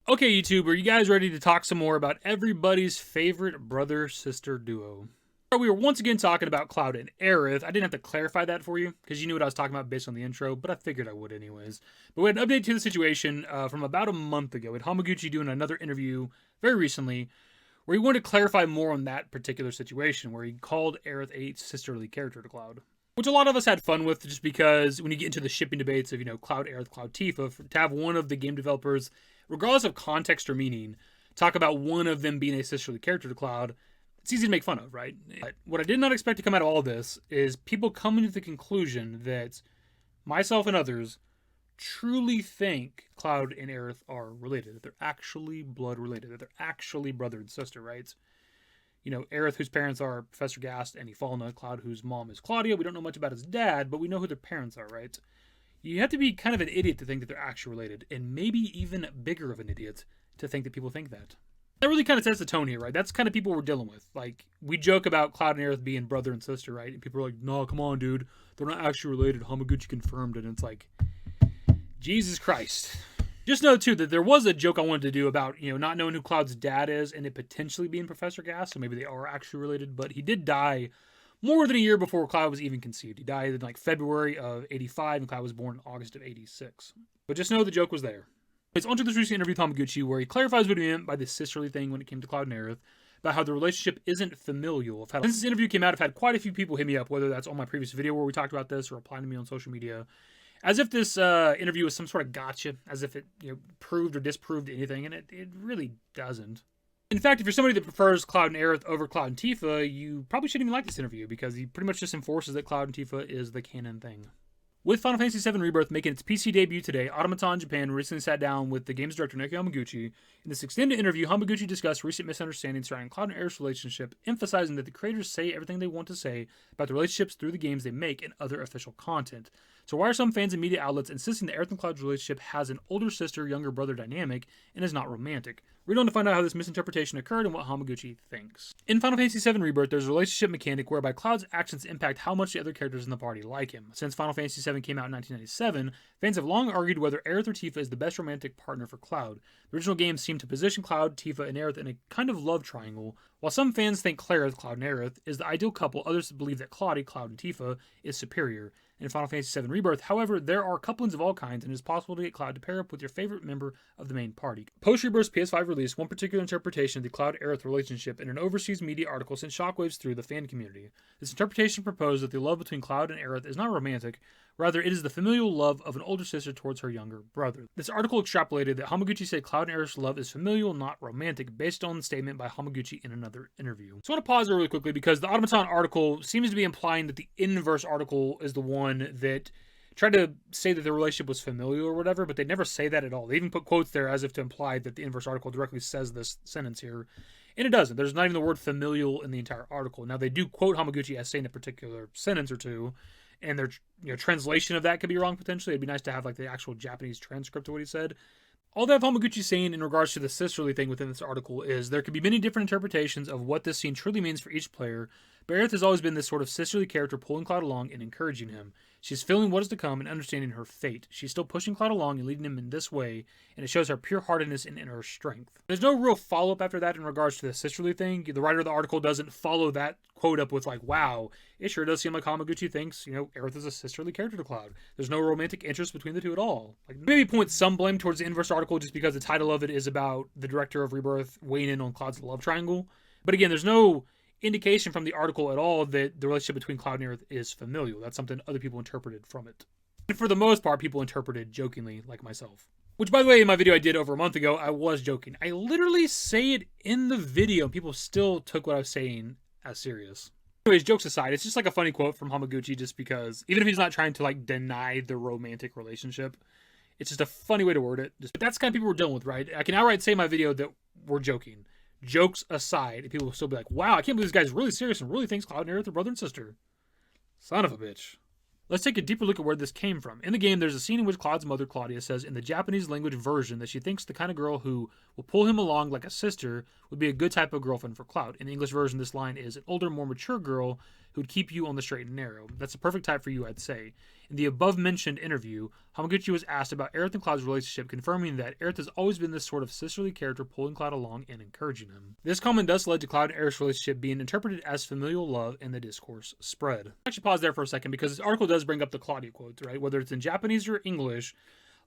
Okay, YouTube, are you guys ready to talk some more about everybody's favorite brother-sister duo? We were once again talking about Cloud and Aerith. I didn't have to clarify that for you, because you knew what I was talking about based on the intro, but I figured I would anyways. But we had an update to the situation from about a month ago. We had Hamaguchi doing another interview very recently, where he wanted to clarify more on that particular situation, where he called Aerith a sisterly character to Cloud. Which a lot of us had fun with, just because when you get into the shipping debates of, Cloud Aerith, Cloud Tifa, to have one of the game developers, regardless of context or meaning, talk about one of them being a sisterly character to Cloud, it's easy to make fun of, right? But what I did not expect to come out of all of this is people coming to the conclusion that myself and others truly think Cloud and Aerith are related, that they're actually blood related, that they're actually brother and sister, right? Aerith, whose parents are Professor Gast and Ifalna, Cloud, whose mom is Claudia. We don't know much about his dad, but we know who their parents are, right? You have to be kind of an idiot to think that they're actually related, and maybe even bigger of an idiot to think that people think that. That really kind of sets the tone here, right? That's kind of people we're dealing with. Like, we joke about Cloud and Aerith being brother and sister, right? And people are like, no, come on, dude. They're not actually related. Hamaguchi confirmed it. And it's like, Jesus Christ. Just know, too, that there was a joke I wanted to do about, not knowing who Cloud's dad is and it potentially being Professor Gas, so maybe they are actually related, but he did die more than a year before Cloud was even conceived. He died in February of 85, and Cloud was born in August of 86. But just know the joke was there. It's onto this recent interview with Hamaguchi, where he clarifies what he meant by this sisterly thing when it came to Cloud and Aerith, about how the relationship isn't familial. Since this interview came out, I've had quite a few people hit me up, whether that's on my previous video where we talked about this or applying to me on social media, as if this interview was some sort of gotcha, as if it proved or disproved anything, and it really doesn't. In fact, if you're somebody that prefers Cloud and Aerith over Cloud and Tifa, you probably shouldn't even like this interview, because he pretty much just enforces that Cloud and Tifa is the canon thing. With Final Fantasy VII Rebirth making its PC debut today, Automaton Japan recently sat down with the game's director Naoki Hamaguchi. In this extended interview, Hamaguchi discussed recent misunderstandings surrounding Cloud and Aerith's relationship, emphasizing that the creators say everything they want to say about the relationships through the games they make and other official content. So why are some fans and media outlets insisting that Aerith and Cloud's relationship has an older sister, younger brother dynamic and is not romantic? Read on to find out how this misinterpretation occurred and what Hamaguchi thinks. In Final Fantasy VII Rebirth, there's a relationship mechanic whereby Cloud's actions impact how much the other characters in the party like him. Since Final Fantasy VII came out in 1997, fans have long argued whether Aerith or Tifa is the best romantic partner for Cloud. The original games seem to position Cloud, Tifa, and Aerith in a kind of love triangle. While some fans think Clarith, Cloud and Aerith, is the ideal couple, others believe that Claudia, Cloud, and Tifa is superior. In Final Fantasy VII Rebirth, however, there are couplings of all kinds, and it is possible to get Cloud to pair up with your favorite member of the main party. Post-Rebirth's PS5 release, one particular interpretation of the Cloud-Aerith relationship in an overseas media article sent shockwaves through the fan community. This interpretation proposed that the love between Cloud and Aerith is not romantic, rather it is the familial love of an older sister towards her younger brother. This article extrapolated that Hamaguchi said Cloud and Aerith's love is familial, not romantic, based on the statement by Hamaguchi in another interview. So I want to pause there really quickly, because the Automaton article seems to be implying that the inverse article is the one that tried to say that the relationship was familial or whatever, but they never say that at all. They even put quotes there as if to imply that the inverse article directly says this sentence here, and it doesn't. There's not even the word familial in the entire article. Now, they do quote Hamaguchi as saying a particular sentence or two, and their translation of that could be wrong potentially. It'd be nice to have the actual Japanese transcript of what he said. All that Hamaguchi saying in regards to the sisterly thing within this article is there could be many different interpretations of what this scene truly means for each player, but Aerith has always been this sort of sisterly character pulling Cloud along and encouraging him. She's feeling what is to come and understanding her fate. She's still pushing Cloud along and leading him in this way, and it shows her pure-heartedness and inner strength. There's no real follow-up after that in regards to the sisterly thing. The writer of the article doesn't follow that quote up with wow, it sure does seem like Hamaguchi thinks, Aerith is a sisterly character to Cloud. There's no romantic interest between the two at all. Maybe point some blame towards the inverse article just because the title of it is about the director of Rebirth weighing in on Cloud's love triangle. But again, there's no indication from the article at all that the relationship between Cloud and Aerith is familial. That's something other people interpreted from it. And for the most part, people interpreted jokingly, like myself. Which, by the way, in my video I did over a month ago, I was joking. I literally say it in the video, and people still took what I was saying as serious. Anyways, jokes aside, it's just a funny quote from Hamaguchi, just because, even if he's not trying to deny the romantic relationship, it's just a funny way to word it. But that's the kind of people we're dealing with, right? I can outright say in my video that we're joking. Jokes aside, and people will still be like, wow, I can't believe this guy's really serious and really thinks Cloud and Aerith are brother and sister. Son of a bitch. Let's take a deeper look at where this came from. In the game, there's a scene in which Cloud's mother, Claudia, says in the Japanese language version that she thinks the kind of girl who will pull him along like a sister would be a good type of girlfriend for Cloud. In the English version, this line is, an older, more mature girl who would keep you on the straight and narrow. That's a perfect type for you, I'd say. In the above-mentioned interview, Hamaguchi was asked about Aerith and Cloud's relationship, confirming that Aerith has always been this sort of sisterly character pulling Cloud along and encouraging him. This comment thus led to Cloud and Aerith's relationship being interpreted as familial love, and the discourse spread. Actually pause there for a second, because this article does bring up the Claudia quote, right? Whether it's in Japanese or English,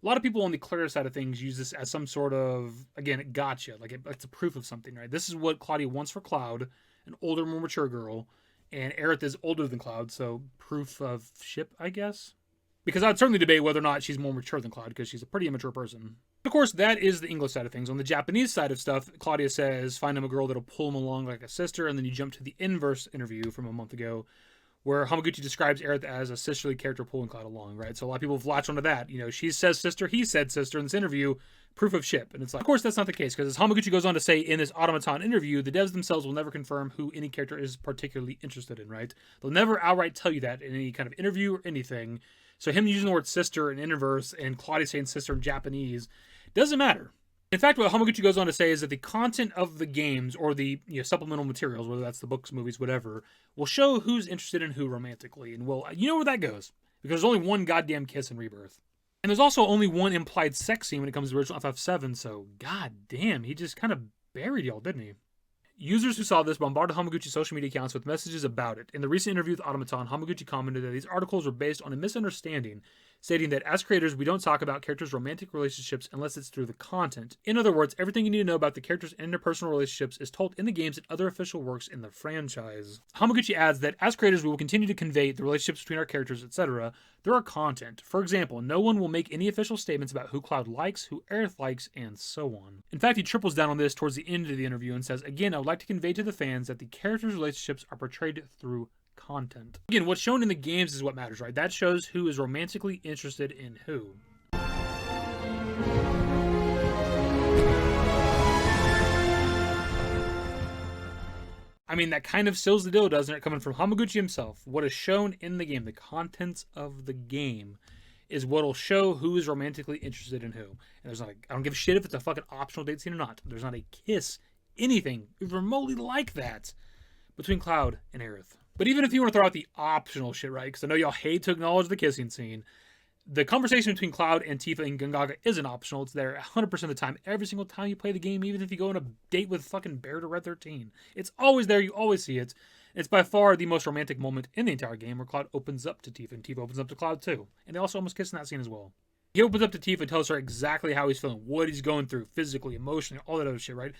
a lot of people on the Claire side of things use this as some sort of, again, it gotcha, like it's a proof of something, right? This is what Claudia wants for Cloud, an older, more mature girl, and Aerith is older than Cloud, so proof of ship, I guess? Because I'd certainly debate whether or not she's more mature than Cloud, because she's a pretty immature person. Of course, that is the English side of things. On the Japanese side of stuff, Claudia says, find him a girl that'll pull him along like a sister, and then you jump to the inverse interview from a month ago, where Hamaguchi describes Aerith as a sisterly character pulling Cloud along, right? So a lot of people have latched onto that. You know, she says sister, he said sister in this interview, proof of ship. And it's like, of course, that's not the case, because as Hamaguchi goes on to say in this Automaton interview, the devs themselves will never confirm who any character is particularly interested in, right? They'll never outright tell you that in any kind of interview or anything. So him using the word sister in Interverse and Claudia saying sister in Japanese doesn't matter. In fact, what Hamaguchi goes on to say is that the content of the games or the supplemental materials, whether that's the books, movies, whatever, will show who's interested in who romantically. And well, you know where that goes, because there's only one goddamn kiss in Rebirth. And there's also only one implied sex scene when it comes to original FF7, so goddamn, he just kind of buried y'all, didn't he? Users who saw this bombarded Hamaguchi's social media accounts with messages about it. In the recent interview with Automaton, Hamaguchi commented that these articles were based on a misunderstanding, stating that as creators, we don't talk about characters' romantic relationships unless it's through the content. In other words, everything you need to know about the characters' interpersonal relationships is told in the games and other official works in the franchise. Hamaguchi adds that as creators, we will continue to convey the relationships between our characters, etc. through our content. For example, no one will make any official statements about who Cloud likes, who Aerith likes, and so on. In fact, he triples down on this towards the end of the interview and says, again, I would like to convey to the fans that the characters' relationships are portrayed through content. Again, what's shown in the games is what matters, right? That shows who is romantically interested in who. I mean, that kind of seals the deal, doesn't it? Coming from Hamaguchi himself, what is shown in the game, the contents of the game, is what'll show who is romantically interested in who. And there's not I don't give a shit if it's a fucking optional date scene or not. There's not a kiss, anything remotely like that between Cloud and Aerith. But even if you want to throw out the optional shit, right? Because I know y'all hate to acknowledge the kissing scene. The conversation between Cloud and Tifa and Gungaga isn't optional. It's there 100% of the time. Every single time you play the game, even if you go on a date with fucking Bear to Red 13. It's always there. You always see it. It's by far the most romantic moment in the entire game, where Cloud opens up to Tifa and Tifa opens up to Cloud too. And they also almost kiss in that scene as well. He opens up to Tifa and tells her exactly how he's feeling, what he's going through physically, emotionally, all that other shit, right?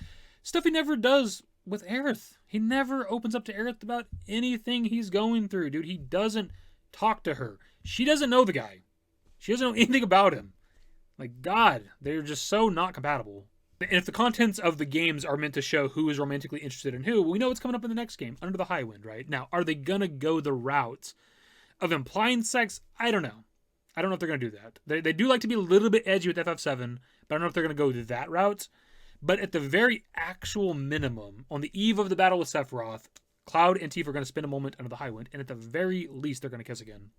Stuff he never does with Aerith. He never opens up to Aerith about anything he's going through, dude. He doesn't talk to her. She doesn't know the guy. She doesn't know anything about him. Like, God, they're just so not compatible. And if the contents of the games are meant to show who is romantically interested in who, we know what's coming up in the next game, Under the Highwind, right? Now, are they gonna go the route of implying sex? I don't know. I don't know if they're gonna do that. They do like to be a little bit edgy with FF7, but I don't know if they're gonna go that route. But at the very actual minimum, on the eve of the battle with Sephiroth, Cloud and Tifa are going to spend a moment under the Highwind, and at the very least, they're going to kiss again.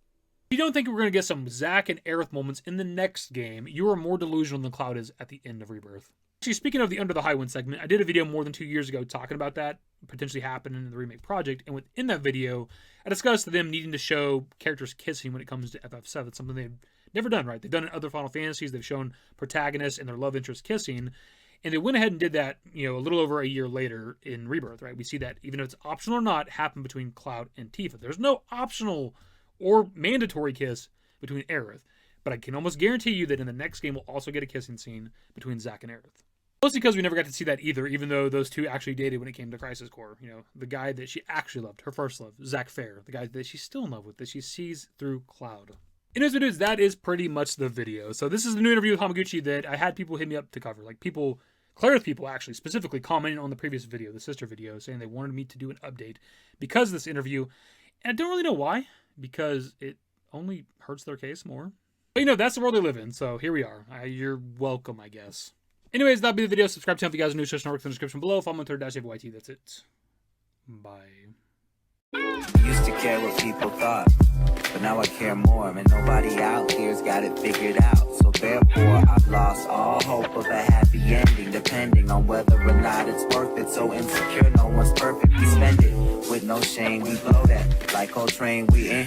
If you don't think we're going to get some Zack and Aerith moments in the next game, you are more delusional than Cloud is at the end of Rebirth. Actually, speaking of the Under the Highwind segment, I did a video more than 2 years ago talking about that potentially happening in the Remake project, and within that video, I discussed them needing to show characters kissing when it comes to FF7, something they've never done, right? They've done it in other Final Fantasies, they've shown protagonists and their love interest kissing, and they went ahead and did that, a little over a year later in Rebirth, right? We see that, even if it's optional or not, happen between Cloud and Tifa. There's no optional or mandatory kiss between Aerith, but I can almost guarantee you that in the next game we'll also get a kissing scene between Zack and Aerith. Mostly because we never got to see that either, even though those two actually dated when it came to Crisis Core. The guy that she actually loved, her first love, Zack Fair, the guy that she's still in love with, that she sees through Cloud. Anyways, dudes, that is pretty much the video. So this is the new interview with Hamaguchi that I had people hit me up to cover. Like Clarifies people actually, specifically commenting on the previous video, the sister video, saying they wanted me to do an update because of this interview. And I don't really know why, because it only hurts their case more. But that's the world they live in, so here we are. You're welcome, I guess. Anyways, that'll be the video. Subscribe to if you guys are new, social networks in the description below. Follow me on Twitter, @FFVIT. That's it. Bye. Used to care what people thought, but now I care more, and nobody out here's got it figured out. So therefore, I've lost all hope of a happy ending, depending on whether or not it's worth it. So insecure, no one's perfect. We spend it with no shame, we blow that like train we in.